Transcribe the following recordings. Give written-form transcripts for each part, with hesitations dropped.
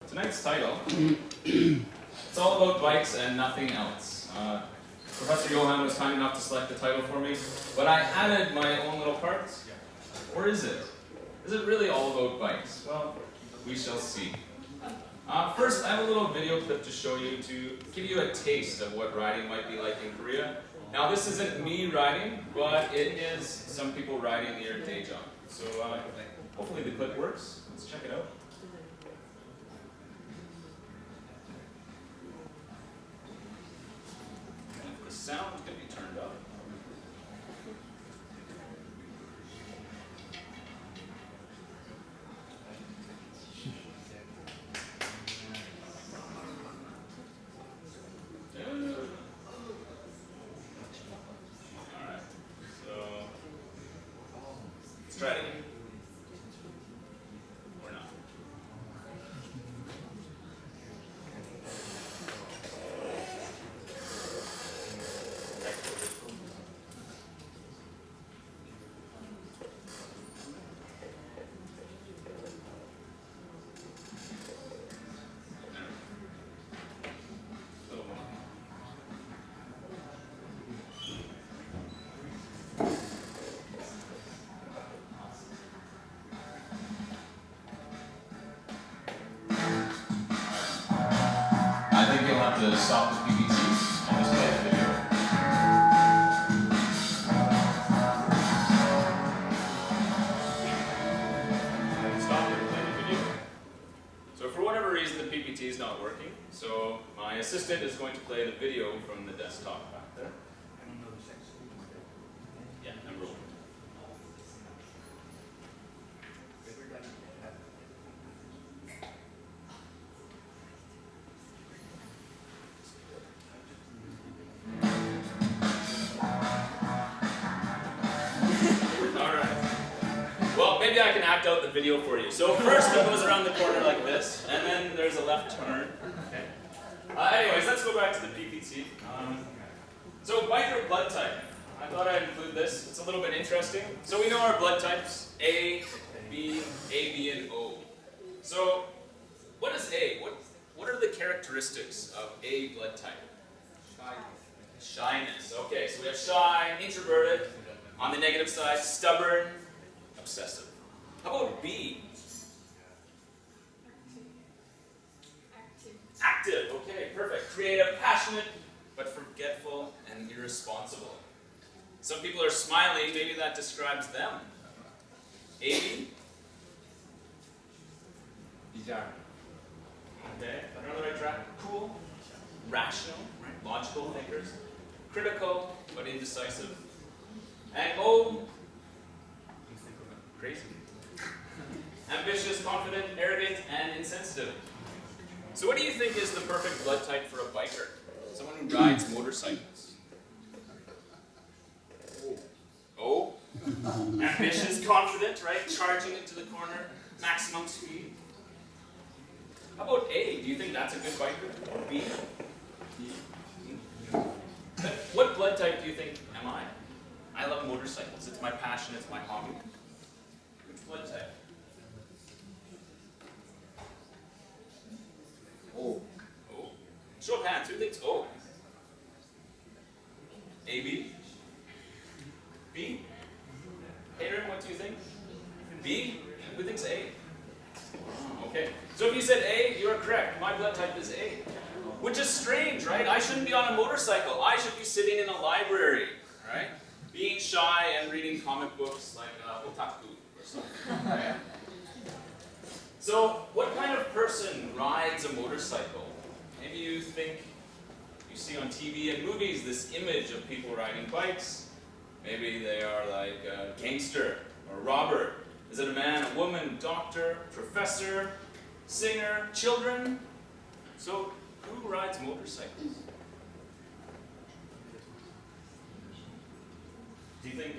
Tonight's title, it's all about bikes and nothing else. Professor Johan was kind enough to select the title for me, but I added my own little parts. Or is it? Is it really all about bikes? Well, we shall see. First, I have a little video clip to show you to give you a taste of what riding might be like in Korea. Now, this isn't me riding, but it is some people riding their day job. So, hopefully the clip works. Let's check it out. And if the sound can be turned up. Alright, so let's try it again. Or not. Little more. I think you'll have to stop the PPT and just play the video. Stop and play the video. So for whatever reason, the PPT is not working. So my assistant is going to play the video from the desktop back there. Yeah, number one. Alright. Well, maybe I can act out the video for you. So first it goes around the corner like this, and then there's a left turn. Okay. Anyways, let's go back to the PPT. So biker blood type. I thought I'd include this. It's a little bit interesting. So we know our blood types, A, B, and O. So what is A? What are the characteristics of A blood type? Shyness. Okay, so we have shy, introverted. On the negative side, stubborn, obsessive. How about B? Active. Okay, perfect. Creative, passionate, but forgetful and irresponsible. Some people are smiling, maybe that describes them. AB? Bizarre. Okay, am I on the right track? Cool, rational, right? Logical thinkers. Critical, but indecisive. And O? Crazy. Ambitious, confident, arrogant, and insensitive. So what do you think is the perfect blood type for a biker? Someone who rides motorcycles. O? Ambitious, confident, right? Charging into the corner, maximum speed. How about A? Do you think that's a good biker? Or B? What blood type do you think am I? I love motorcycles. It's my passion, it's my hobby. Which blood type? O. O. Show of hands, who thinks O? A, B? B? Aaron, what do you think? B? Who thinks A? Okay. So if you said A, you're correct. My blood type is A. Which is strange, right? I shouldn't be on a motorcycle. I should be sitting in a library, right? Being shy and reading comic books like Otaku or something. Right? So, what kind of person rides a motorcycle? Maybe you think you see on TV and movies this image of people riding bikes. Maybe they are like a gangster or robber. Is it a man, a woman, doctor, professor, singer, children? So, who rides motorcycles? Do you think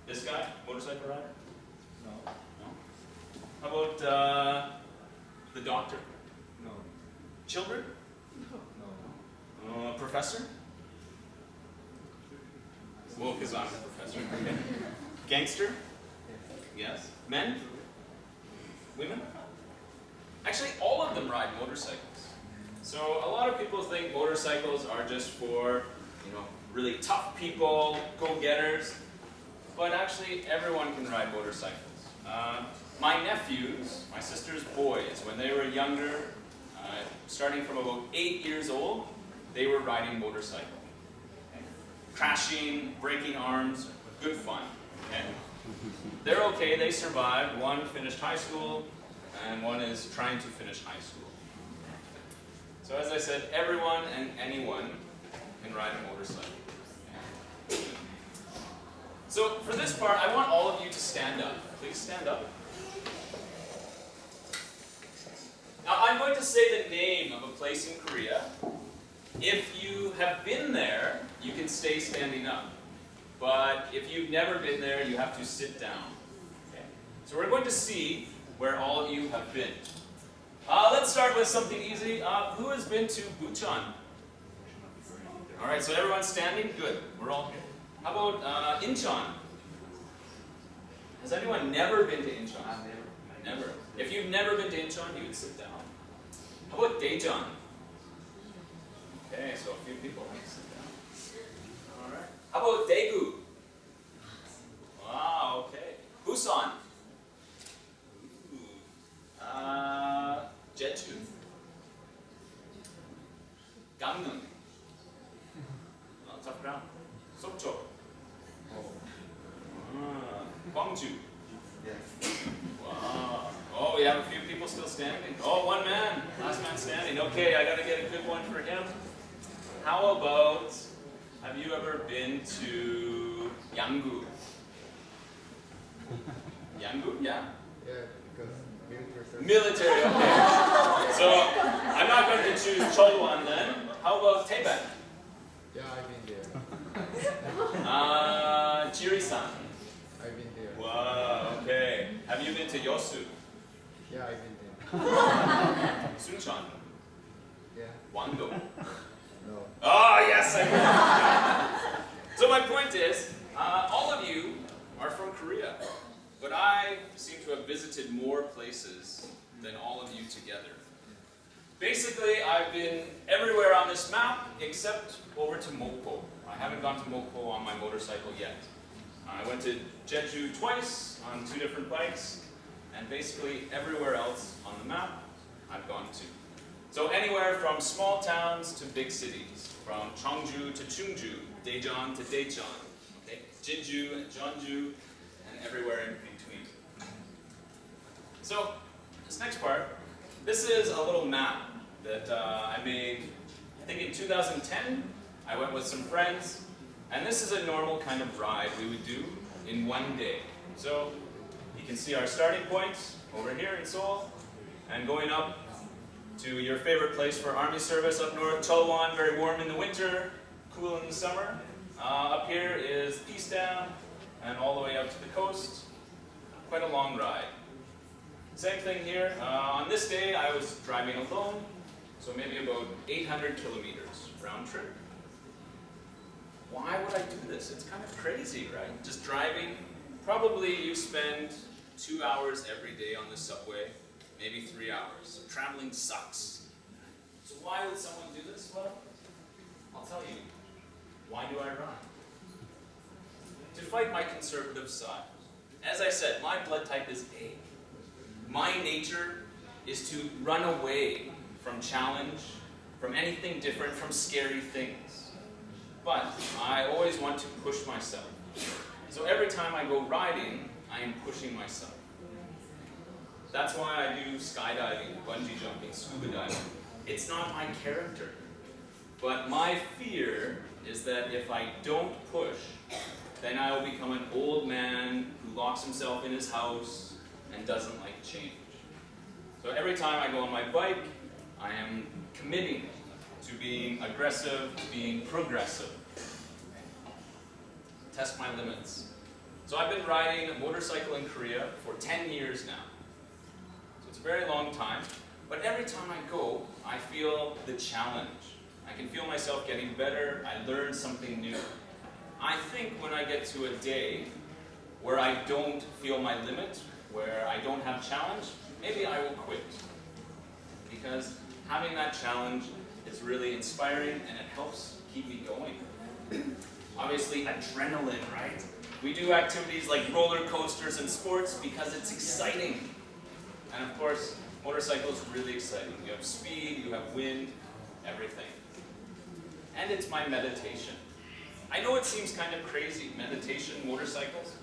this guy, motorcycle rider? No. No? How about the doctor? No. Children? No. Professor? Well, because I'm a professor. Okay. Gangster? Yes. Men? Women? Actually, all of them ride motorcycles. So a lot of people think motorcycles are just for, really tough people, go-getters. But actually, everyone can ride motorcycles. My nephews, my sister's boys, when they were younger, starting from about 8 years old, they were riding motorcycle. Okay? Crashing, breaking arms, good fun. Okay? They're okay, they survived. One finished high school, and one is trying to finish high school. So as I said, everyone and anyone can ride a motorcycle. So for this part, I want all of you to stand up. Please stand up. Now I'm going to say the name of a place in Korea. If you have been there, you can stay standing up. But if you've never been there, you have to sit down. Okay? So we're going to see where all of you have been. Let's start with something easy. Who has been to Bucheon? All right, so everyone's standing? Good. We're all here. How about Incheon? Has anyone never been to Incheon? Never. If you've never been to Incheon, you would sit down. How about Daejeon? Okay, so a few people have to sit down. All right. How about Daegu? Wow, okay. Busan? Jeju? Gangneung? Tough ground. Sokcho? Gwangju? Wow. Oh, we have a few people still standing. Oh, one man. Last man standing. Okay, I got to get a good one for him. How about, have you ever been to Yanggu? Yanggu? Yeah? Yeah, because military service. Military, okay. So, I'm not going to choose Cholwan then. How about Taebaek? Yeah, I've been there. Jirisan? I've been there. Wow, okay. Have you been to Yosu? Yeah, I've been there. Suncheon? Yeah. Wando? No. Oh, yes, I did. So my point is, all of you are from Korea, but I seem to have visited more places than all of you together. Basically, I've been everywhere on this map except over to Mokpo. I haven't gone to Mokpo on my motorcycle yet. I went to Jeju twice on 2 different bikes, and basically everywhere else on the map I've gone to. So anywhere from small towns to big cities, from Cheongju to Chungju, Daejeon to Daejeon, okay? Jinju and Jeonju, and everywhere in between. So this next part, this is a little map that I made, I think in 2010. I went with some friends, and this is a normal kind of ride we would do in one day. So you can see our starting point over here in Seoul, and going up to your favorite place for army service up north, Cholwan, very warm in the winter, cool in the summer. Up here is Peacetown, and all the way up to the coast. Quite a long ride. Same thing here. On this day, I was driving alone, so maybe about 800 kilometers round trip. Why would I do this? It's kind of crazy, right? Just driving. Probably you spend 2 hours every day on the subway, maybe 3 hours. So traveling sucks. So why would someone do this? Well, I'll tell you. Why do I run? To fight my conservative side. As I said, my blood type is A. My nature is to run away from challenge, from anything different, from scary things. But I always want to push myself. So every time I go riding, I am pushing myself. That's why I do skydiving, bungee jumping, scuba diving. It's not my character. But my fear is that if I don't push, then I will become an old man who locks himself in his house and doesn't like change. So every time I go on my bike, I am committing to being aggressive, to being progressive. Test my limits. So I've been riding a motorcycle in Korea for 10 years now. So it's a very long time, but every time I go, I feel the challenge. I can feel myself getting better, I learn something new. I think when I get to a day where I don't feel my limit, where I don't have challenge, maybe I will quit. because having that challenge is really inspiring and it helps keep me going. Obviously, adrenaline, right? We do activities like roller coasters and sports because it's exciting. And of course, motorcycle is really exciting. You have speed, you have wind, everything. And it's my meditation. I know it seems kind of crazy, meditation, motorcycles.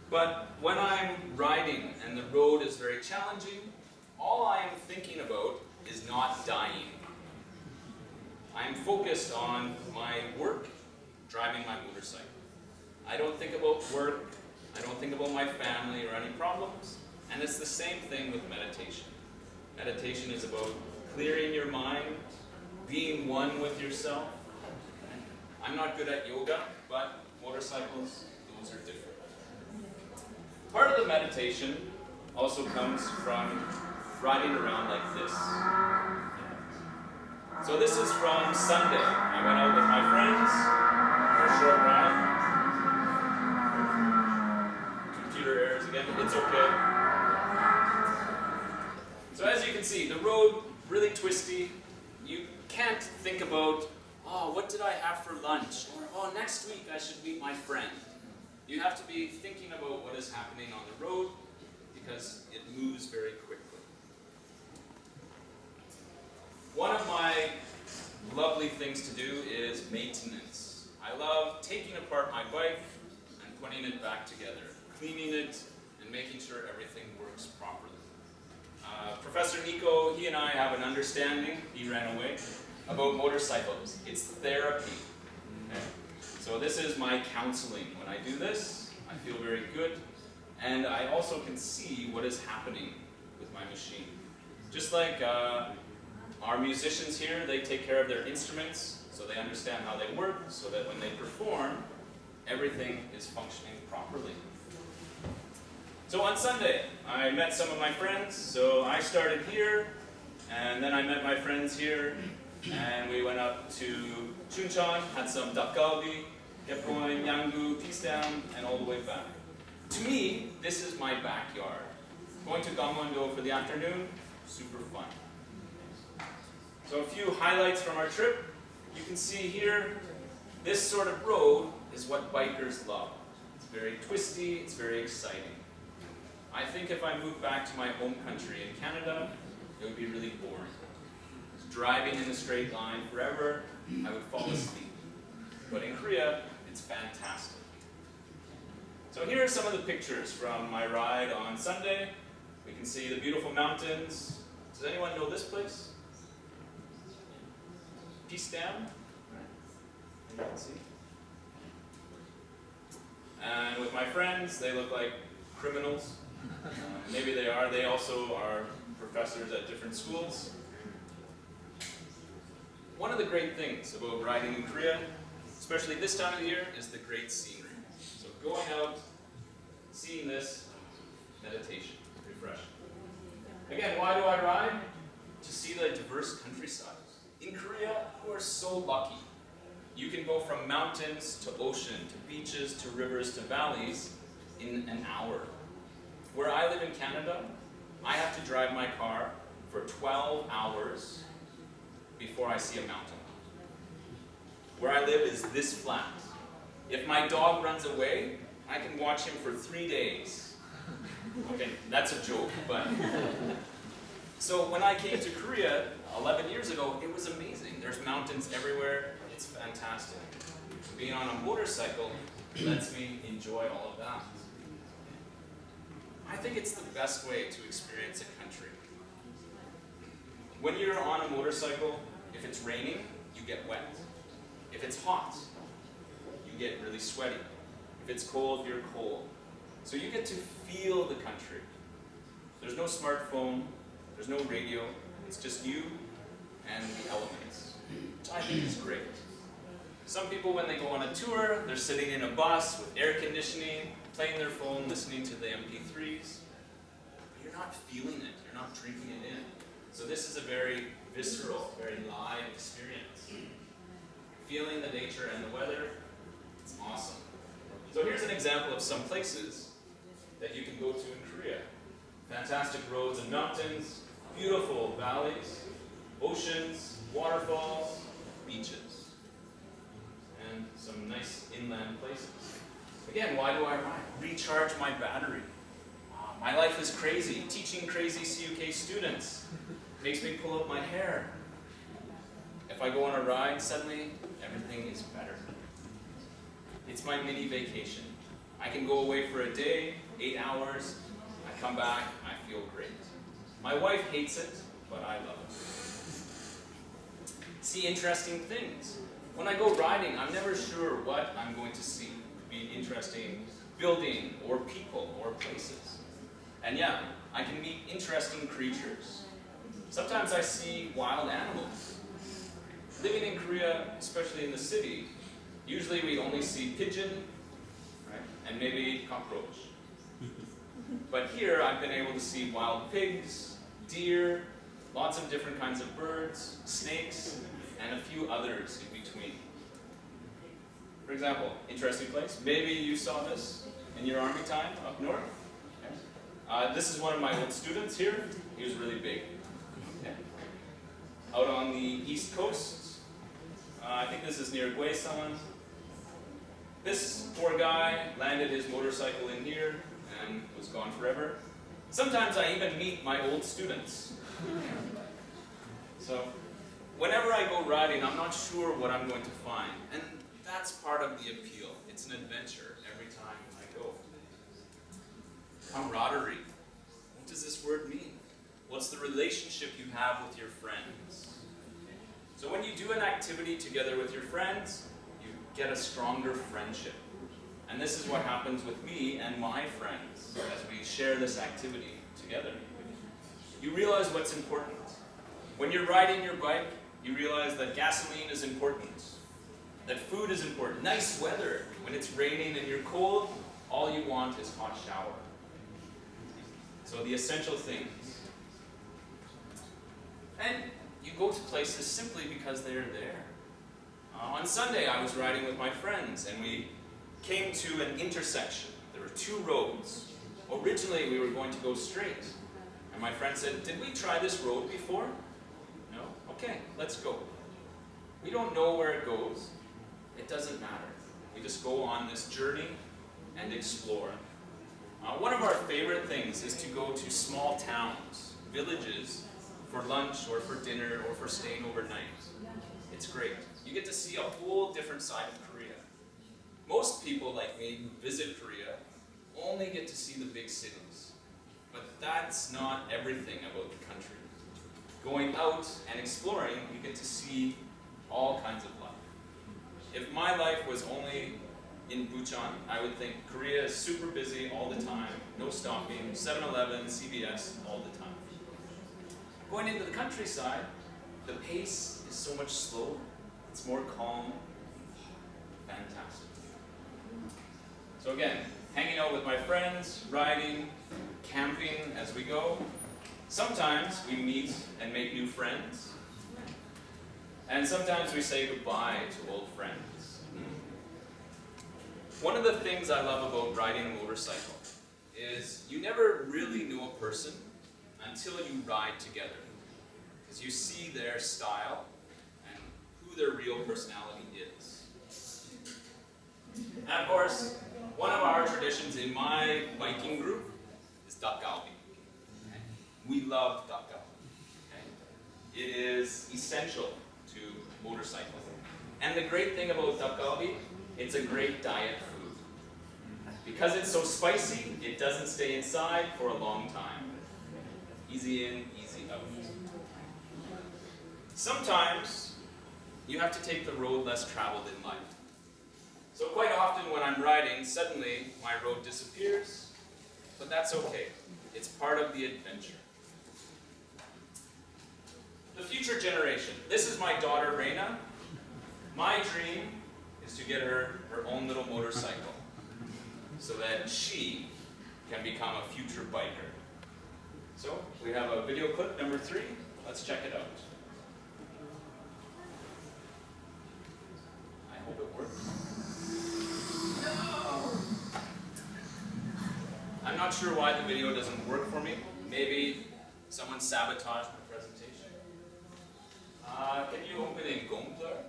But when I'm riding and the road is very challenging, all I am thinking about is not dying. I am focused on my work, driving my motorcycle. I don't think about work, I don't think about my family or any problems. And it's the same thing with meditation. Meditation is about clearing your mind, being one with yourself. I'm not good at yoga, but motorcycles, those are different. Part of the meditation also comes from riding around like this. So this is from Sunday. I went out with my friends for a short ride. Computer errors again, it's okay. So as you can see, the road, really twisty. You can't think about, oh, what did I have for lunch? Or, oh, next week I should meet my friend. You have to be thinking about what is happening on the road because it moves very quickly. One of my lovely things to do is maintenance. I love taking apart my bike and putting it back together, cleaning it and making sure everything works properly. Professor Nico, he and I have an understanding, he ran away, about motorcycles. It's therapy. Okay? So this is my counseling. When I do this, I feel very good, and I also can see what is happening with my machine. Just like our musicians here, they take care of their instruments, so they understand how they work, so that when they perform, everything is functioning properly. So on Sunday, I met some of my friends, so I started here, and then I met my friends here, and we went up to Chuncheon, had some dak galbi, Gepoin, Yanggu, Pistam, and all the way back. To me, this is my backyard. Going to Gangwon-do for the afternoon, super fun. So a few highlights from our trip. You can see here, this sort of road is what bikers love. It's very twisty, it's very exciting. I think if I moved back to my home country in Canada, it would be really boring. Driving in a straight line forever, I would fall asleep. But in Korea, it's fantastic. So here are some of the pictures from my ride on Sunday. We can see the beautiful mountains. Does anyone know this place? Pistam? You can see. And with my friends, they look like criminals. Maybe they are. They also are professors at different schools. One of the great things about riding in Korea, especially this time of the year, is the great scenery. So going out, seeing this, meditation, refreshing. Again, why do I ride? To see the diverse countryside. In Korea, you are so lucky. You can go from mountains to ocean, to beaches, to rivers, to valleys in an hour. Where I live in Canada, I have to drive my car for 12 hours before I see a mountain. Where I live is this flat. If my dog runs away, I can watch him for 3 days. Okay, that's a joke, but... So when I came to Korea 11 years ago, it was amazing. There's mountains everywhere. It's fantastic. Being on a motorcycle lets me enjoy all of that. I think it's the best way to experience a country. When you're on a motorcycle, if it's raining, you get wet. If it's hot, you get really sweaty. If it's cold, you're cold. So you get to feel the country. There's no smartphone, there's no radio, it's just you and the elements, which I think is great. Some people, when they go on a tour, they're sitting in a bus with air conditioning, playing their phone, listening to the MP3s. But you're not feeling it, you're not drinking it in. So this is a very visceral, very live experience. Feeling the nature and the weather, it's awesome. So here's an example of some places that you can go to in Korea. Fantastic roads and mountains, beautiful valleys, oceans, waterfalls, beaches, and some nice inland places. Again, why do I ride? Recharge my battery. My life is crazy. Teaching crazy CUK students makes me pull up my hair. If I go on a ride, suddenly everything is better. It's my mini vacation. I can go away for a day, 8 hours, I come back, I feel great. My wife hates it, but I love it. See interesting things. When I go riding, I'm never sure what I'm going to see. It could be an interesting building, or people, or places. And yeah, I can meet interesting creatures. Sometimes I see wild animals. Living in Korea, especially in the city, usually we only see pigeon, right, and maybe cockroach. But here I've been able to see wild pigs, deer, lots of different kinds of birds, snakes, and a few others in between. For example, interesting place. Maybe you saw this in your army time up north. Okay. This is one of my old students here. He was really big. Okay. Out on the east coast, I think this is near Gwaesan. This poor guy landed his motorcycle in here and was gone forever. Sometimes I even meet my old students. So, whenever I go riding, I'm not sure what I'm going to find. And that's part of the appeal. It's an adventure every time I go. Camaraderie. What does this word mean? What's the relationship you have with your friends? So when you do an activity together with your friends, you get a stronger friendship. And this is what happens with me and my friends as we share this activity together. You realize what's important. When you're riding your bike, you realize that gasoline is important, that food is important, nice weather. When it's raining and you're cold, all you want is hot shower. So the essential things. And you go to places simply because they're there. On Sunday, I was riding with my friends, and we came to an intersection. There were two roads. Originally, we were going to go straight. And my friend said, "Did we try this road before?" No? Okay, let's go. We don't know where it goes. It doesn't matter. We just go on this journey and explore. One of our favorite things is to go to small towns, villages, for lunch or for dinner or for staying overnight. It's great. You get to see a whole different side of Korea. Most people like me who visit Korea only get to see the big cities. But that's not everything about the country. Going out and exploring, you get to see all kinds of life. If my life was only in Bucheon, I would think Korea is super busy all the time, no stopping, 7-Eleven, CVS, all the time. Going into the countryside, the pace is so much slower. It's more calm. Fantastic. So again, hanging out with my friends, riding, camping as we go. Sometimes we meet and make new friends. And sometimes we say goodbye to old friends. One of the things I love about riding a motorcycle is you never really know a person until you ride together. Because you see their style and who their real personality is. And of course, one of our traditions in my biking group is deveolped. Okay? We love deveolped. Okay? It is essential to motorcycling. And the great thing about deveolped, it's a great diet food. Because it's so spicy, it doesn't stay inside for a long time. Easy in, easy out. Sometimes you have to take the road less traveled in life. So quite often when I'm riding, suddenly my road disappears, but that's okay. It's part of the adventure. The future generation. This is my daughter, Reina. My dream is to get her own little motorcycle so that she can become a future biker. So we have a video clip number 3. Let's check it out. I hope it works. No! I'm not sure why the video doesn't work for me. Maybe Someone sabotaged my presentation. Can you open in GEO Program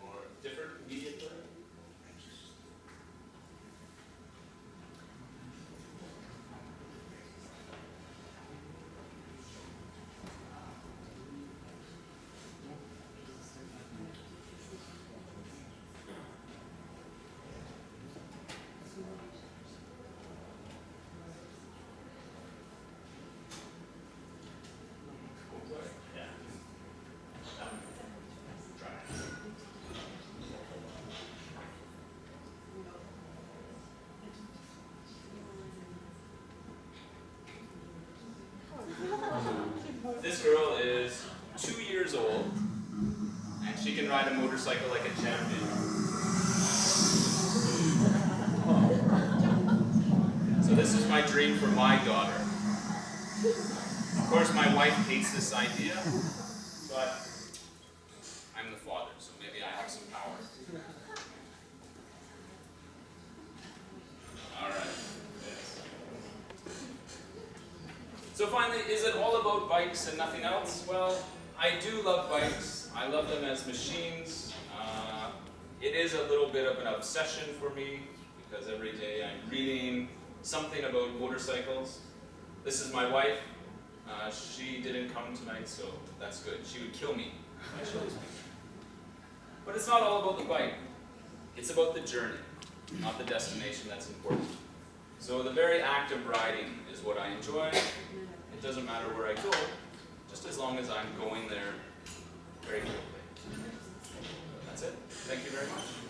or different media player? This girl is 2 years old, and she can ride a motorcycle like a champion. So this is my dream for my daughter. Of course, my wife hates this idea, but I'm the father, so maybe I have some power. Alright. So finally, is it all about bikes and nothing else? Well, I do love bikes. I love them as machines. It is a little bit of an obsession for me because every day I'm reading something about motorcycles. This is my wife. She didn't come tonight, so that's good. She would kill me if I showed this picture. But it's not all about the bike. It's about the journey, not the destination that's important. So the very act of riding is what I enjoy. It doesn't matter where I go, just as long as I'm going there very quickly. That's it. Thank you very much.